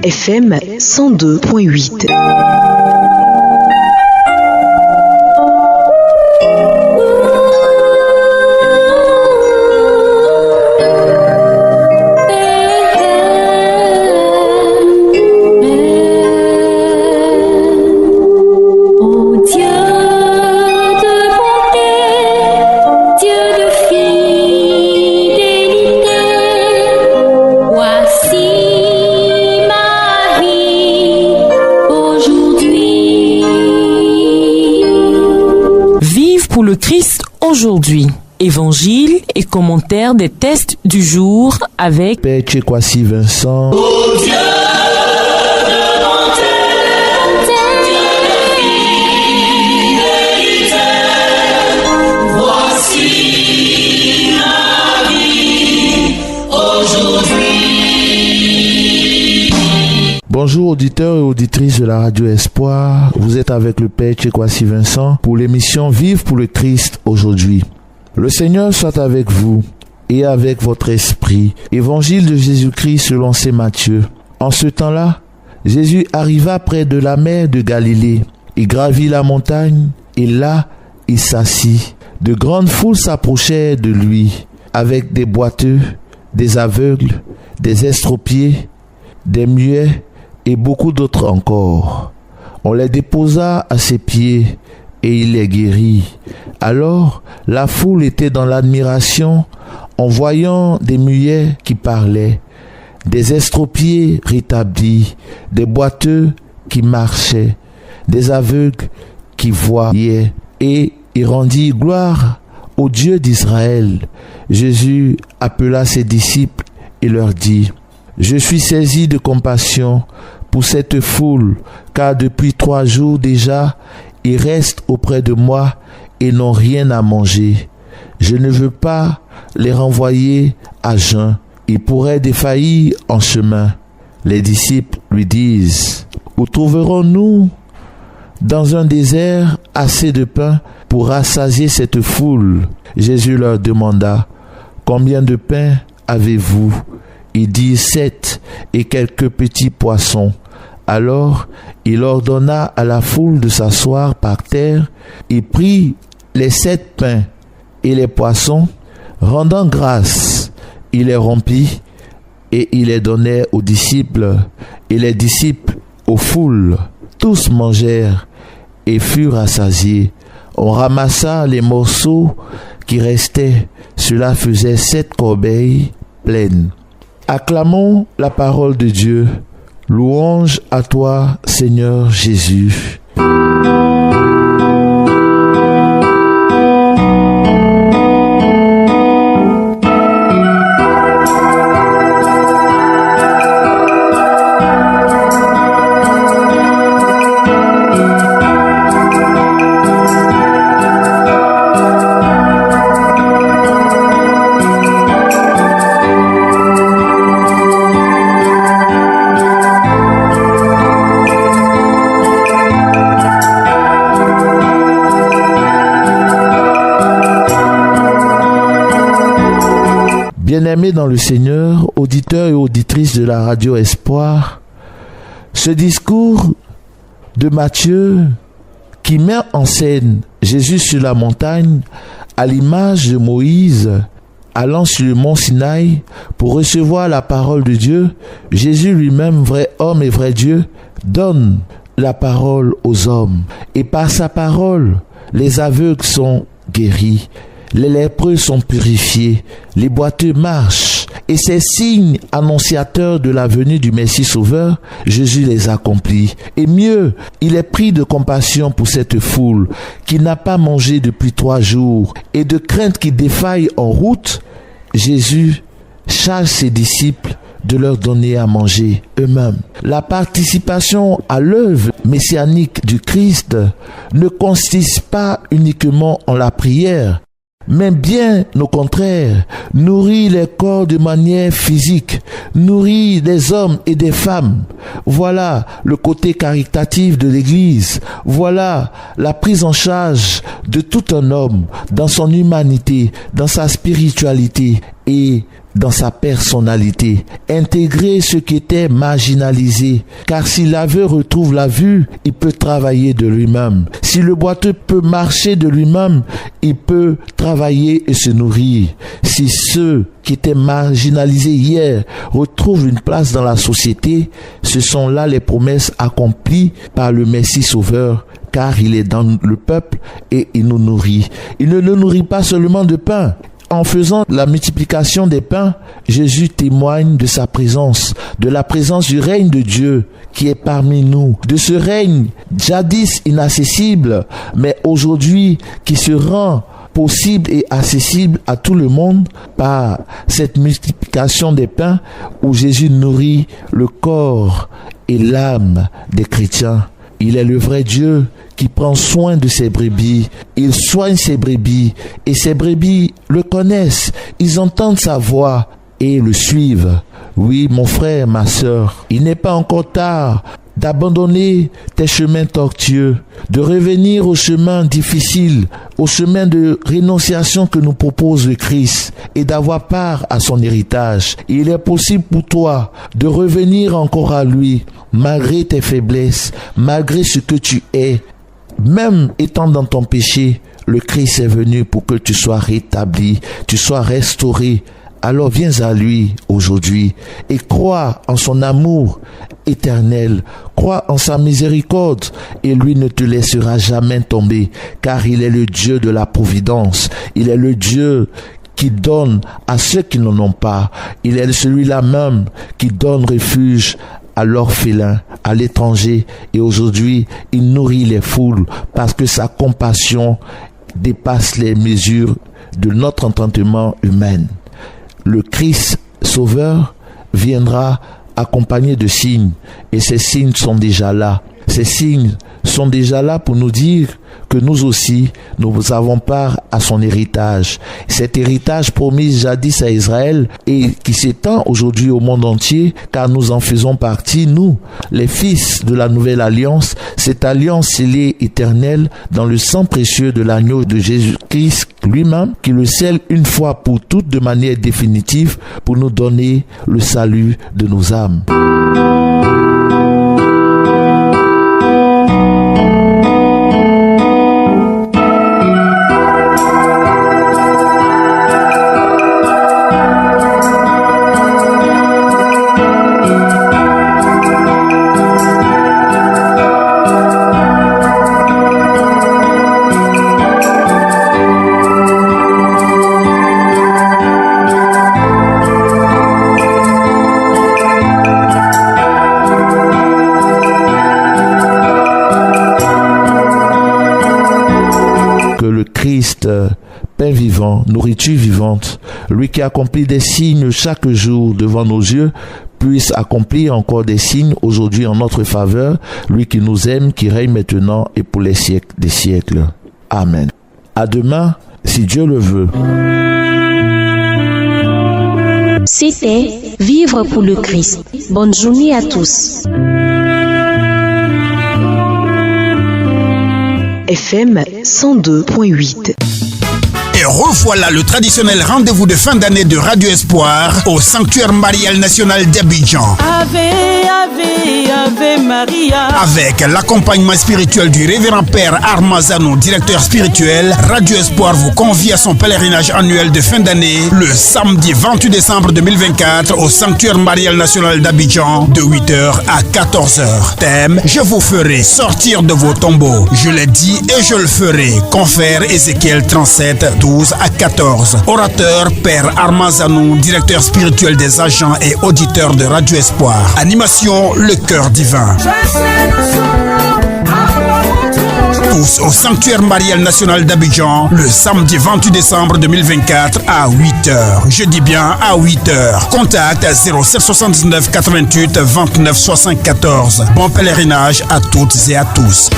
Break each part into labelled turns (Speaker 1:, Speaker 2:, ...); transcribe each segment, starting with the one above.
Speaker 1: FM 102.8.
Speaker 2: Aujourd'hui, évangile et commentaire des tests du jour avec
Speaker 3: Père Tchekwasi Vincent.
Speaker 4: Oh Dieu de bonté, voici ma vie aujourd'hui.
Speaker 3: Bonjour auditeurs et auditrices de la Radio Espoir, vous êtes avec le Père Tchekwasi Vincent pour l'émission Vive pour le Christ aujourd'hui. Le Seigneur soit avec vous et avec votre esprit. Évangile de Jésus-Christ selon saint Matthieu. En ce temps-là, Jésus arriva près de la mer de Galilée. Il gravit la montagne et là, il s'assit. De grandes foules s'approchaient de lui avec des boiteux, des aveugles, des estropiés, des muets et beaucoup d'autres encore. On les déposa à ses pieds et il les guérit. Alors, la foule était dans l'admiration en voyant des muets qui parlaient, des estropiés rétablis, des boiteux qui marchaient, des aveugles qui voyaient. Et il rendit gloire au Dieu d'Israël. Jésus appela ses disciples et leur dit: Je suis saisi de compassion pour cette foule, car depuis 3 jours déjà, ils restent auprès de moi et n'ont rien à manger. Je ne veux pas les renvoyer à jeun. Ils pourraient défaillir en chemin. Les disciples lui disent: Où trouverons-nous dans un désert assez de pain pour rassasier cette foule? Jésus leur demanda: Combien de pain avez-vous? Ils disent 7 et quelques petits poissons. Alors, il ordonna à la foule de s'asseoir par terre. Il prit les 7 pains et les poissons, rendant grâce, il les rompit et il les donnait aux disciples, et les disciples aux foules. Tous mangèrent et furent rassasiés. On ramassa les morceaux qui restaient. Cela faisait 7 corbeilles pleines. Acclamons la parole de Dieu. Louange à toi, Seigneur Jésus. Bien-aimés dans le Seigneur, auditeurs et auditrices de la Radio Espoir, ce discours de Matthieu qui met en scène Jésus sur la montagne à l'image de Moïse allant sur le mont Sinaï pour recevoir la parole de Dieu, Jésus lui-même, vrai homme et vrai Dieu, donne la parole aux hommes. Et par sa parole, les aveugles sont guéris. Les lépreux sont purifiés, les boiteux marchent, et ces signes annonciateurs de la venue du Messie Sauveur, Jésus les accomplit. Et mieux, il est pris de compassion pour cette foule qui n'a pas mangé depuis 3 jours, et de crainte qu'ils défaillent en route, Jésus charge ses disciples de leur donner à manger eux-mêmes. La participation à l'œuvre messianique du Christ ne consiste pas uniquement en la prière, mais bien au contraire, nourrit les corps de manière physique, nourrit des hommes et des femmes. Voilà le côté caritatif de l'Église. Voilà la prise en charge de tout un homme dans son humanité, dans sa spiritualité et dans sa personnalité, intégrer ce qui était marginalisé, car si l'aveugle retrouve la vue, il peut travailler de lui-même. Si le boiteux peut marcher de lui-même, il peut travailler et se nourrir. Si ceux qui étaient marginalisés hier retrouvent une place dans la société, ce sont là les promesses accomplies par le Messie Sauveur, car il est dans le peuple et il nous nourrit. Il ne nous nourrit pas seulement de pain. En faisant la multiplication des pains, Jésus témoigne de sa présence, de la présence du règne de Dieu qui est parmi nous, de ce règne jadis inaccessible, mais aujourd'hui qui se rend possible et accessible à tout le monde par cette multiplication des pains où Jésus nourrit le corps et l'âme des chrétiens. Il est le vrai Dieu qui prend soin de ses brebis. Il soigne ses brebis et ses brebis le connaissent. Ils entendent sa voix et le suivent. Oui, mon frère, ma sœur, il n'est pas encore tard d'abandonner tes chemins tortueux, de revenir au chemin difficile, au chemin de rénonciation que nous propose le Christ et d'avoir part à son héritage. Il est possible pour toi de revenir encore à lui, malgré tes faiblesses, malgré ce que tu es. Même étant dans ton péché, le Christ est venu pour que tu sois rétabli, tu sois restauré. Alors viens à lui aujourd'hui et crois en son amour éternel, crois en sa miséricorde et lui ne te laissera jamais tomber, car il est le Dieu de la providence, il est le Dieu qui donne à ceux qui n'en ont pas, il est celui-là même qui donne refuge à l'orphelin, à l'étranger, et aujourd'hui il nourrit les foules parce que sa compassion dépasse les mesures de notre entendement humain. Le Christ Sauveur viendra accompagné de signes, et ces signes sont déjà là. Ces signes sont déjà là pour nous dire que nous aussi, nous avons part à son héritage. Cet héritage promis jadis à Israël et qui s'étend aujourd'hui au monde entier, car nous en faisons partie, nous, les fils de la nouvelle alliance, cette alliance scellée éternelle dans le sang précieux de l'agneau de Jésus-Christ lui-même, qui le scelle une fois pour toutes de manière définitive pour nous donner le salut de nos âmes. Pain vivant, nourriture vivante, lui qui accomplit des signes chaque jour devant nos yeux, puisse accomplir encore des signes aujourd'hui en notre faveur, lui qui nous aime, qui règne maintenant et pour les siècles des siècles. Amen. À demain, si Dieu le veut.
Speaker 5: C'était Vivre pour le Christ. Bonne journée à tous.
Speaker 1: FM 102.8.
Speaker 6: Et revoilà le traditionnel rendez-vous de fin d'année de Radio Espoir au Sanctuaire Marial National d'Abidjan.
Speaker 7: Ave, Ave, Ave Maria.
Speaker 6: Avec l'accompagnement spirituel du révérend Père Armazano, directeur spirituel, Radio Espoir vous convie à son pèlerinage annuel de fin d'année le samedi 28 décembre 2024 au Sanctuaire Marial National d'Abidjan de 8h à 14h. Thème: je vous ferai sortir de vos tombeaux. Je l'ai dit et je le ferai. Confère Ézéchiel 37, 12 à 14. Orateur Père Armazanou, directeur spirituel des agents et auditeurs de Radio Espoir. Animation Le Cœur Divin. Tous au Sanctuaire Marial National d'Abidjan le samedi 28 décembre 2024 à 8h. Je dis bien à 8h. Contact 0779 88 29 74. Bon pèlerinage à toutes et à tous.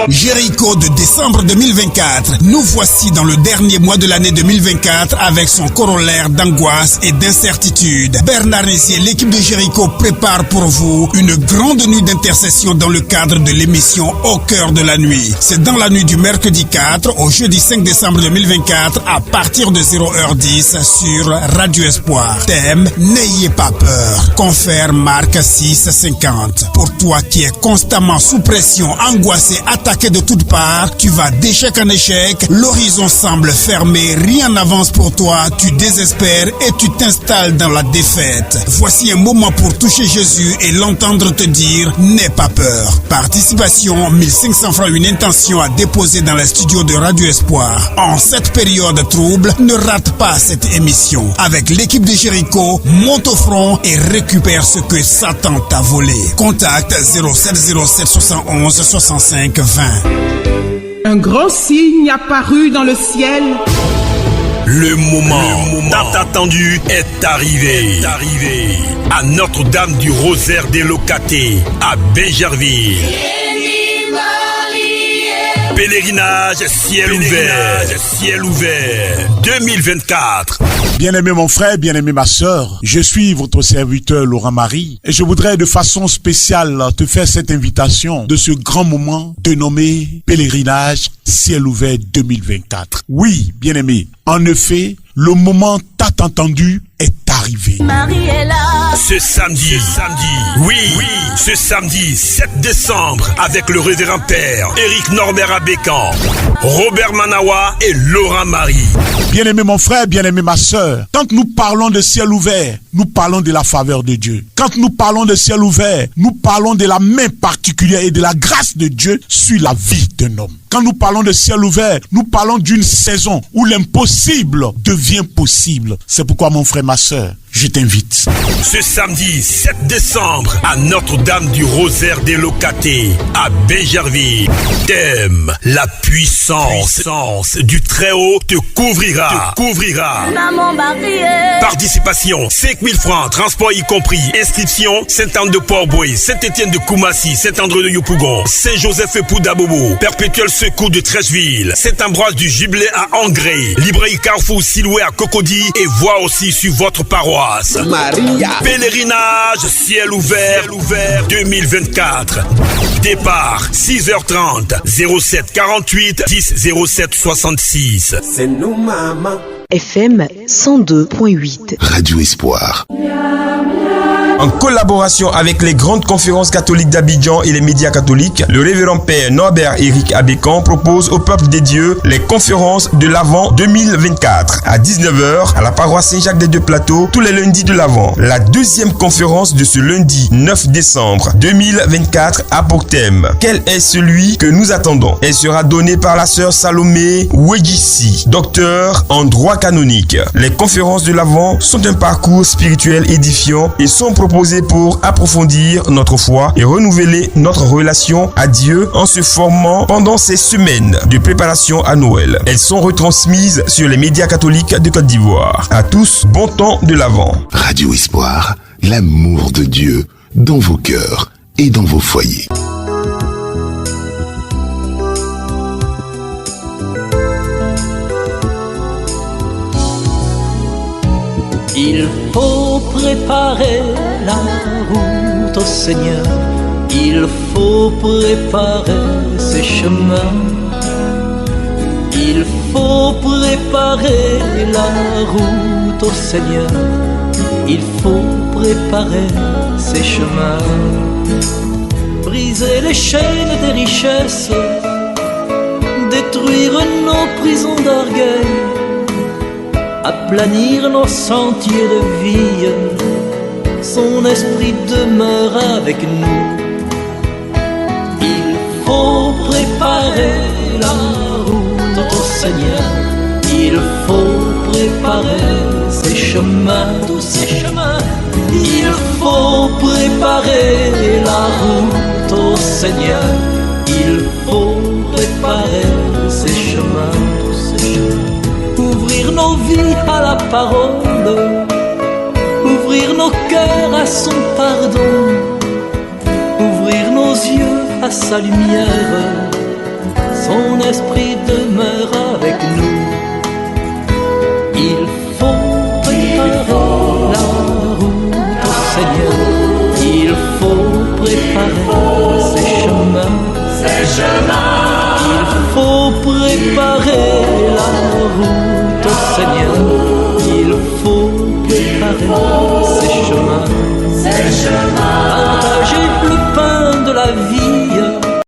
Speaker 6: Jéricho de décembre 2024. Nous voici dans le dernier mois de l'année 2024 avec son corollaire d'angoisse et d'incertitude. Bernard Nessier, l'équipe de Jéricho prépare pour vous une grande nuit d'intercession dans le cadre de l'émission Au cœur de la nuit. C'est dans la nuit du mercredi 4 au jeudi 5 décembre 2024 à partir de 0h10 sur Radio Espoir. Thème: N'ayez pas peur. Confère Marc 6,50. Pour toi qui es constamment sous pression, angoissé, attaqué de toutes parts, tu vas d'échec en échec, l'horizon semble fermé, rien n'avance pour toi, tu désespères et tu t'installes dans la défaite. Voici un moment pour toucher Jésus et l'entendre te dire: n'aie pas peur. Participation 1500 francs, une intention à déposer dans les studios de Radio Espoir. En cette période trouble, ne rate pas cette émission. Avec l'équipe de Jéricho, monte au front et récupère ce que Satan t'a volé. Contact 0707 71 65 20.
Speaker 8: Un grand signe apparut dans le ciel.
Speaker 9: Le moment tant attendu est arrivé. À Notre-Dame du Rosaire des Locatés, à Bégerville. Pèlerinage ciel ouvert 2024.
Speaker 10: Bien-aimé mon frère, bien-aimé ma sœur, je suis votre serviteur Laurent Marie et je voudrais de façon spéciale te faire cette invitation de ce grand moment dénommé Pèlerinage ciel ouvert 2024. Oui, bien-aimé, en effet, le moment tant attendu est arrivé.
Speaker 4: Marie est là.
Speaker 9: Ce samedi, ce samedi 7 décembre, avec le révérend père Éric Norbert Abécan, Robert Manawa et Laurent Marie.
Speaker 10: Bien-aimé mon frère, bien-aimé ma sœur, quand nous parlons de ciel ouvert, nous parlons de la faveur de Dieu. Quand nous parlons de ciel ouvert, nous parlons de la main particulière et de la grâce de Dieu sur la vie d'un homme. Quand nous parlons de ciel ouvert, nous parlons d'une saison où l'impossible devient possible. C'est pourquoi mon frère, ma sœur, je t'invite.
Speaker 9: Ce samedi 7 décembre, à Notre-Dame du Rosaire des Locatés, à Bégerville. Thème: la puissance du Très-Haut te couvrira.
Speaker 4: Maman Marie.
Speaker 9: Participation 5000 francs, transport y compris. Inscription: Saint-Anne de Port-Boué, Saint-Étienne de Koumassi, Saint-André de Yopougon, Saint-Joseph et Poudabobo, Perpétuel Secours de Trècheville, Saint-Ambroise du Jubilé à Angré, Librairie Carrefour Siloué à Cocody et voir aussi sur votre paroisse.
Speaker 11: Maria.
Speaker 9: Pèlerinage ciel ouvert 2024. Départ 6h30 07 48 10 07 66.
Speaker 11: C'est nous maman.
Speaker 1: FM 102.8.
Speaker 12: Radio Espoir.
Speaker 13: En collaboration avec les grandes conférences catholiques d'Abidjan et les médias catholiques, le révérend père Norbert Éric Abécan propose au peuple des dieux les conférences de l'Avent 2024 à 19h à la paroisse Saint-Jacques des Deux-Plateaux tous les lundis de l'Avent. La deuxième conférence de ce lundi 9 décembre 2024 a pour thème: quel est celui que nous attendons? Elle sera donnée par la sœur Salomé Ouedjissi, docteur en droit canonique. Les conférences de l'Avent sont un parcours spirituel édifiant et sont proposées pour approfondir notre foi et renouveler notre relation à Dieu en se formant pendant ces semaines de préparation à Noël. Elles sont retransmises sur les médias catholiques de Côte d'Ivoire. À tous, bon temps de l'Avent.
Speaker 12: Radio Espoir, l'amour de Dieu dans vos cœurs et dans vos foyers.
Speaker 14: Il faut préparer la route au Seigneur, il faut préparer ses chemins, il faut préparer la route au Seigneur, il faut préparer ses chemins, briser les chaînes des richesses, détruire nos prisons d'orgueil, aplanir nos sentiers de vie, son esprit demeure avec nous. Il faut préparer la route au Seigneur, il faut préparer ses chemins, tous ses chemins. Il faut préparer la route au Seigneur, il faut préparer ses chemins, tous ses chemins. Ouvrir nos vies à la parole, ouvrir nos cœurs à son pardon, ouvrir nos yeux à sa sa lumière, son esprit demeure avec nous. Il faut préparer la route au Seigneur. Il faut préparer ses chemins. Il faut préparer la route au Seigneur. Il faut préparer ses chemins. Partager le pain de la vie